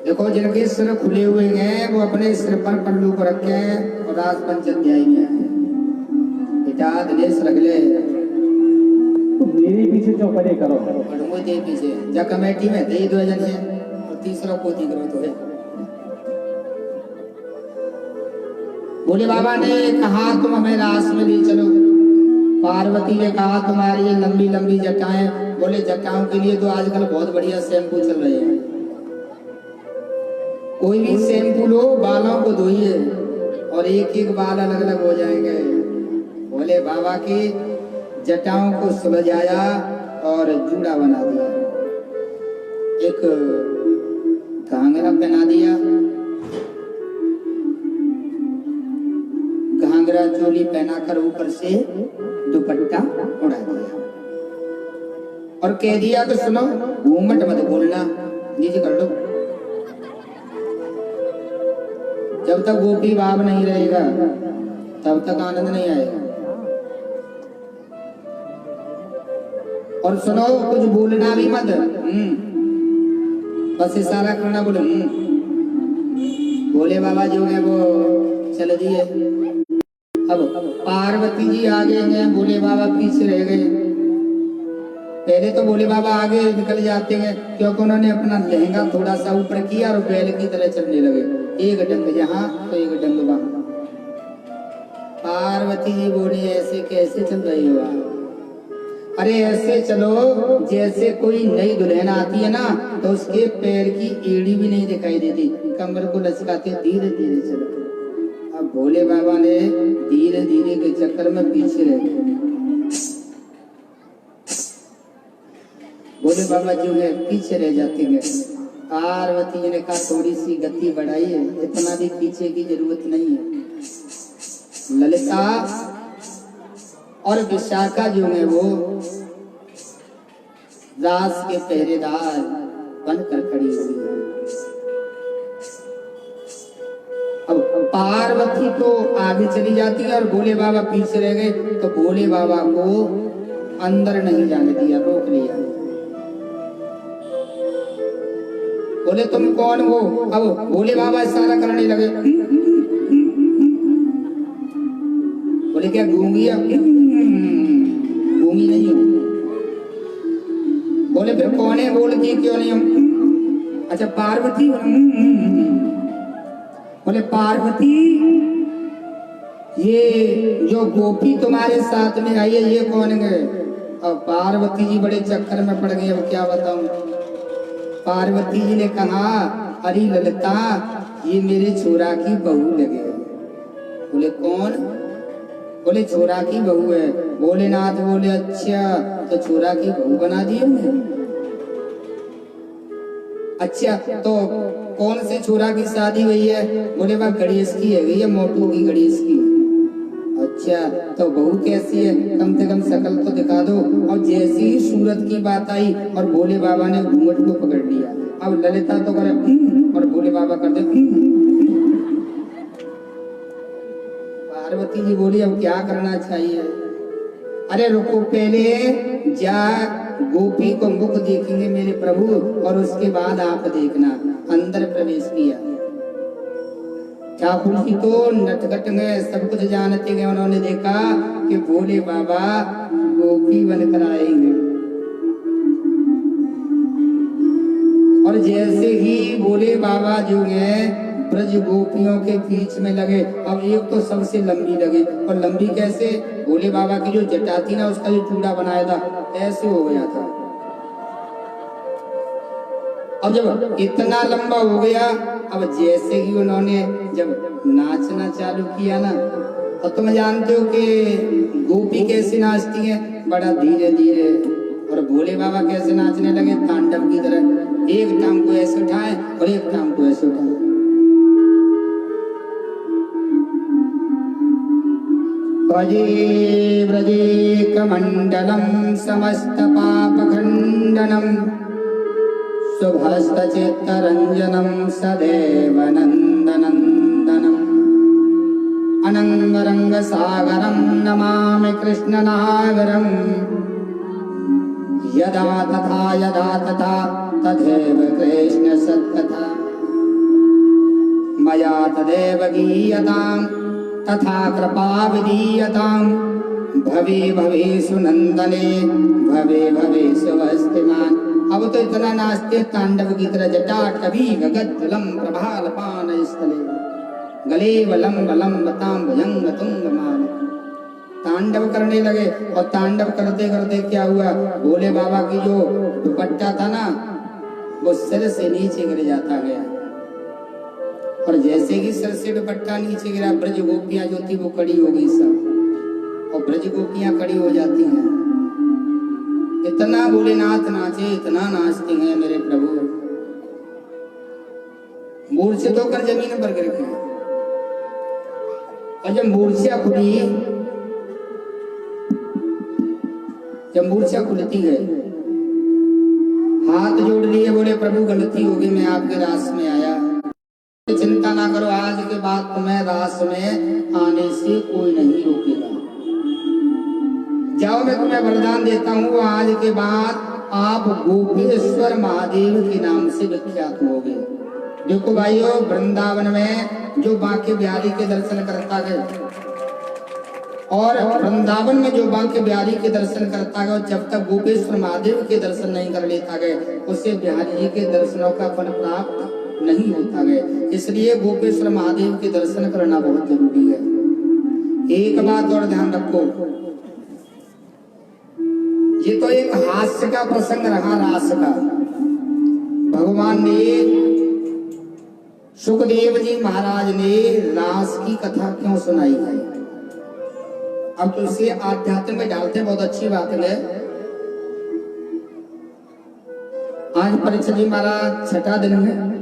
देखो जिनके सिर खुले हुए हैं वो अपने सिर पर पल्लू को रखे हैं और राज पंचाध्यायी में है। बेटा दिनेश रख ले तो मेरे पीछे चौपड़े करो और मुझे पीछे जा कमेटी में दे दो जन है और तीसरा पोती करो तो है। बोले बाबा ने कहा तुम हमें रास में ले चलो। पार्वती ने कहा तुम्हारी ये लंबी लंबी जटाएं, बोले जटाओं के लिए तो आजकल बहुत बढ़िया शैम्पू चल रहे हैं। कोई भी शैम्पू लो बालों को धोइए और एक एक बाल अलग अलग हो जाएंगे। बोले बाबा की जटाओं को सुलझाया और जूड़ा बना दिया, एक घाघरा पहना दिया, घाघरा चोली पहनाकर ऊपर से दुपट्टा उड़ा दिया और कह दिया कि सुनो घूमट मत बोलना, नीचे कर लो। जब तक गोपी भाव नहीं रहेगा तब तक आनंद नहीं आएगा। और सुनो कुछ बोलना भी मत, बस इशारा करना, बोले बोले बाबा जो है वो चल दिए। अब पार्वती जी आगे गए, बोले बाबा पीछे रह गए। पहले तो बोले बाबा आगे निकल जाते हैं क्योंकि उन्होंने अपना लहंगा थोड़ा सा ऊपर किया और बैल की तरह चलने लगे, एक डंग यहाँ तो एक डंग वहां। पार्वती जी बोली ऐसे कैसे चल रही हो आप? अरे ऐसे चलो जैसे कोई नई दुल्हन आती है ना तो उसके पैर की एड़ी भी नहीं दिखाई देती, कमर को लचकाते धीरे धीरे चलो। अब भोले बाबा ने धीरे धीरे के चक्कर में पीछे रह गए। भोले बाबा जो है पीछे रह जाते हैं। पार्वती जी ने कहा थोड़ी सी गति बढ़ाई है, इतना भी पीछे की जरूरत नहीं है। ललिता और विशाखा जो है वो रास के पहरेदार बनकर खड़ी हुई है। अब पार्वती तो आगे चली जाती है और भोले बाबा पीछे रह गए, तो भोले बाबा को अंदर नहीं जाने दिया, रोक लिया। बोले तुम कौन हो? अब भोले बाबा इशारा करने लगे। बोले क्या गूंगी? गूंगी नहीं हो। बोले फिर कौन है? बोल की क्यों नहीं हम? अच्छा पार्वती। बोले पार्वती ये जो गोपी तुम्हारे साथ में आई है ये कौन है? अब पार्वती जी बड़े चक्कर में पड़ गई, अब क्या बताऊं। पार्वती जी ने कहा अरे ललिता ये मेरे छोरा की बहू लगे। बोले कौन? बोले छोरा की बहू है। भोलेनाथ बोले अच्छा तो छोरा की बहू बना दी हमने। अच्छा तो कौन से छोरा की शादी हुई है? बोले वह गणेश की है, ये मोटू की गणेश की। अच्छा तो बहू कैसी है? कम से कम शकल तो दिखा दो। और जैसी ही सूरत की बात आई और भोले बाबा ने घूंघट को पकड़ लिया। अब ललिता तो करे और भोले बाबा कर दे। पार्वती जी बोली अब क्या करना चाहिए? अरे रुको पहले जा गोपी को मुख देखेंगे मेरे प्रभु और उसके बाद आप देखना। अंदर प्रवेश किया। ठाकुर जी तो नटखट गए, सब कुछ जानते गए। उन्होंने देखा कि भोले बाबा गोपी बनकर आएंगे और जैसे ही भोले बाबा जो है ब्रज गोपियों के बीच में लगे। अब एक तो सबसे लंबी लगे और लंबी कैसे? भोले बाबा की जो जटा थी ना उसका जो चूड़ा बनाया था ऐसे हो गया था। अब जब इतना लंबा हो गया, अब जैसे ही उन्होंने जब नाचना चालू किया ना, और तुम जानते हो कि गोपी कैसे नाचती है, बड़ा धीरे धीरे। और भोले बाबा कैसे नाचने लगे? तांडव की तरह, एक टांग को ऐसे उठाए और एक टांग को ऐसे उठाए। भजे व्रजे कमंडलम समस्त पाप खंडनम शुभस्तचित्तरंजनम सदैव नंदनंदनम अनंगरंग सागरम नमामि कृष्णनागरम यदा तथा तथैव कृष्ण सत्तथा। तदेव गीयतां तथा कृपा विधीयतां भवे भवेषु नंदने भवे भवेषु वस्तिमान। अब तो इतना नाचते तांडव की तरह जटा कभी गगद्दलम प्रभालपान स्थले गले वलम वलम बताम भयंग तुंगमान। तांडव करने लगे और तांडव करते करते क्या हुआ, भोले बाबा की जो दुपट्टा था ना वो सिर से नीचे गिर जाता गया और जैसे ही सिर से दुपट्टा नीचे गिरा ब्रज गोपियां जो थी वो खड़ी हो गई सब, और ब्रज गोपियां खड़ी हो जाती हैं। इतना भोलेनाथ नाचे, इतना नाचते हैं मेरे प्रभु, मूर्छित होकर जमीन पर गिर गए। और जब मूर्छा खुली, जब मूर्छा खुलती है, हाथ जोड़ लिए, बोले प्रभु गलती होगी, मैं आपके रास में आया, चिंता ना करो, आज के बाद तुम्हें रास में आने से कोई नहीं रोकेगा। जाओ मैं तुम्हें वरदान देता हूँ, आज के बाद आप गोपेश्वर महादेव के नाम से विख्यात होगे। देखो भाइयों, वृंदावन में जो बांके बिहारी के दर्शन करता है और वृंदावन में जो बांके बिहारी के दर्शन करता है, और जब तक गोपेश्वर महादेव के दर्शन नहीं कर लेता है उससे बिहारी जी के दर्शनों का फल प्राप्त नहीं होता है। इसलिए गोपेश्वर महादेव के दर्शन करना बहुत जरूरी है। एक बात और ध्यान रखो, ये तो एक हास्य का प्रसंग रहा, रास का। भगवान ने, सुखदेव जी महाराज ने रास की कथा क्यों सुनाई है, अब तो इसे आध्यात्म में डालते, बहुत अच्छी बात है। आज परीक्षा जी महाराज छठा दिन है,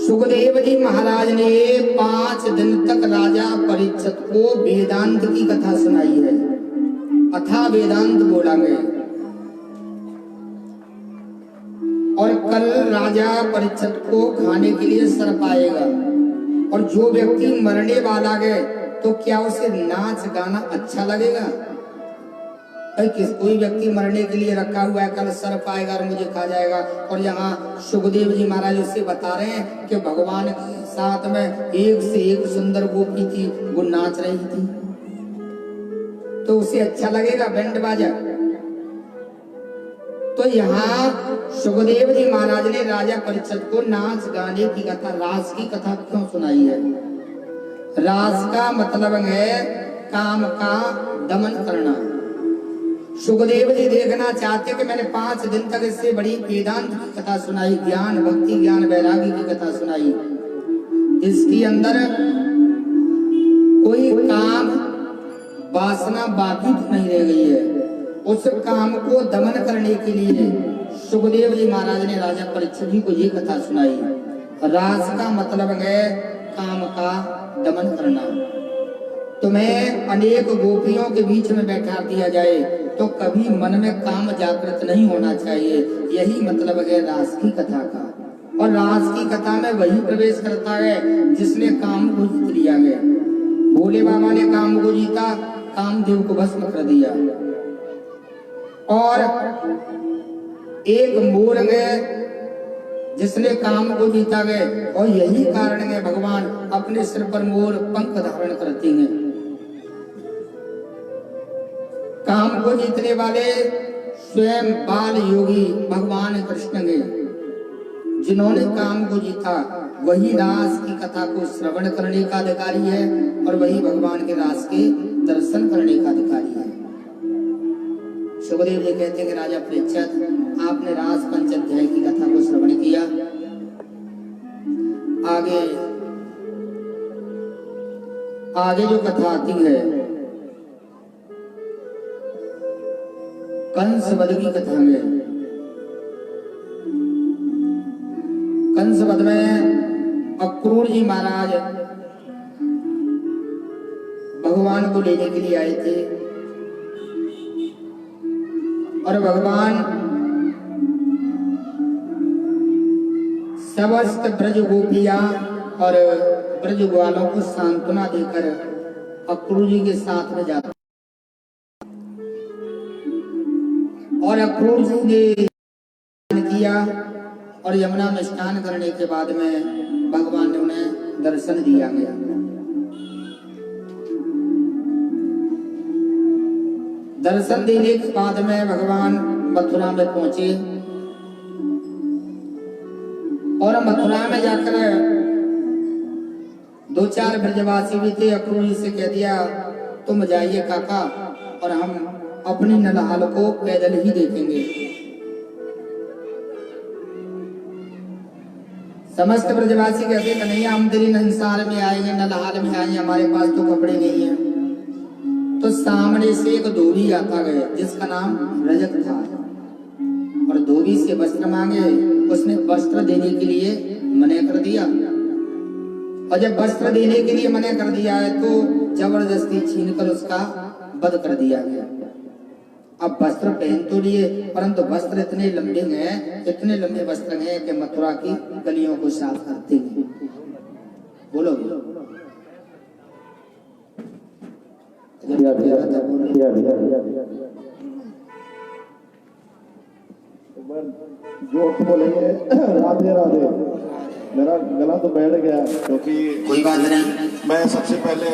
सुखदेव जी महाराज ने 5 दिन तक राजा परीक्षित को वेदांत की कथा सुनाई है, अथा वेदांत बोला गया। और कल राजा परीक्षित को खाने के लिए सर्प आएगा, और जो व्यक्ति मरने वाला है तो क्या उसे नाच गाना अच्छा लगेगा? कोई व्यक्ति मरने के लिए रखा हुआ है, कल सर्प आएगा और मुझे खा जाएगा। और यहाँ सुखदेव जी महाराज उससे बता रहे हैं कि भगवान के साथ में एक से एक सुंदर गोपी थी, वो नाच रही थी, तो उसे अच्छा लगेगा बैंड बाजा? तो यहाँ सुखदेव जी महाराज ने राजा परीक्षित को नाच गाने की कथा, रास की कथा क्यों सुनाई है? रास का मतलब है काम का दमन करना। सुखदेव जी देखना चाहते कि मैंने 5 दिन तक इससे बड़ी वेदांत की कथा सुनाई, ज्ञान भक्ति ज्ञान वैराग्य की कथा सुनाई, इसके अंदर कोई काम वासना बाकी नहीं रह गई है। उस काम को दमन करने के लिए सुखदेव जी महाराज ने राजा परीक्षित जी को ये कथा सुनाई। रास का मतलब है काम का दमन करना। तुम्हें अनेक गोपियों के बीच में बैठा दिया जाए तो कभी मन में काम जागृत नहीं होना चाहिए, यही मतलब है रास की कथा का। और रास की कथा में वही प्रवेश करता है जिसने काम को जीत लिया है। भोले बाबा ने काम को जीता, कामदेव को भस्म कर दिया। और एक मोर है जिसने काम को जीता है, और यही कारण है भगवान अपने सिर पर मोर पंख धारण करते हैं। काम को जीतने वाले स्वयं बाल योगी भगवान कृष्ण है, जिन्होंने काम को जीता वही रास की कथा को श्रवण करने का अधिकारी है, और वही भगवान के रास के दर्शन करने का अधिकारी है। सुखदेव जी कहते हैं कि राजा परीक्षित, आपने रास पंचाध्याय की कथा को श्रवण किया, आगे आगे जो कथा आती है कंस वध की कथा में। कंस वध में अक्रूर जी महाराज भगवान को लेने के लिए आए थे, और भगवान समस्त ब्रज गोपिया और ब्रज ग्वालों को सांत्वना देकर अक्रूर जी के साथ में जाते, और अक्रूर जी ने किया और यमुना में स्नान करने के बाद में भगवान ने उन्हें दर्शन दिया गया। दर्शन देने के बाद में भगवान मथुरा में पहुंचे और मथुरा में जाकर दो चार ब्रजवासी भी थे, अक्रूरी से कह दिया तुम जाइए काका और हम अपनी नलहाल को पैदल ही देखेंगे। समस्त ब्रजवासी कहते कन्हैया हम तेरी नंसार में आएंगे, नलहाल में आएंगे, हमारे पास तो कपड़े नहीं है। तो सामने से एक धोबी आता गया जिसका नाम रजत था और धोबी से वस्त्र मांगे। उसने वस्त्र देने के लिए मना कर दिया और जब वस्त्र देने के लिए मना कर दिया है तो जबरदस्ती छीनकर उसका वध कर दिया गया। अब वस्त्र पहन तो लिए परंतु वस्त्र इतने लंबे हैं, इतने लंबे वस्त्र हैं कि मथुरा की गलियों को साफ करते हैं। बोलो जोर से बोलेंगे राधे राधे। मेरा गला तो बैठ गया क्योंकि कोई बात नहीं। मैं सबसे पहले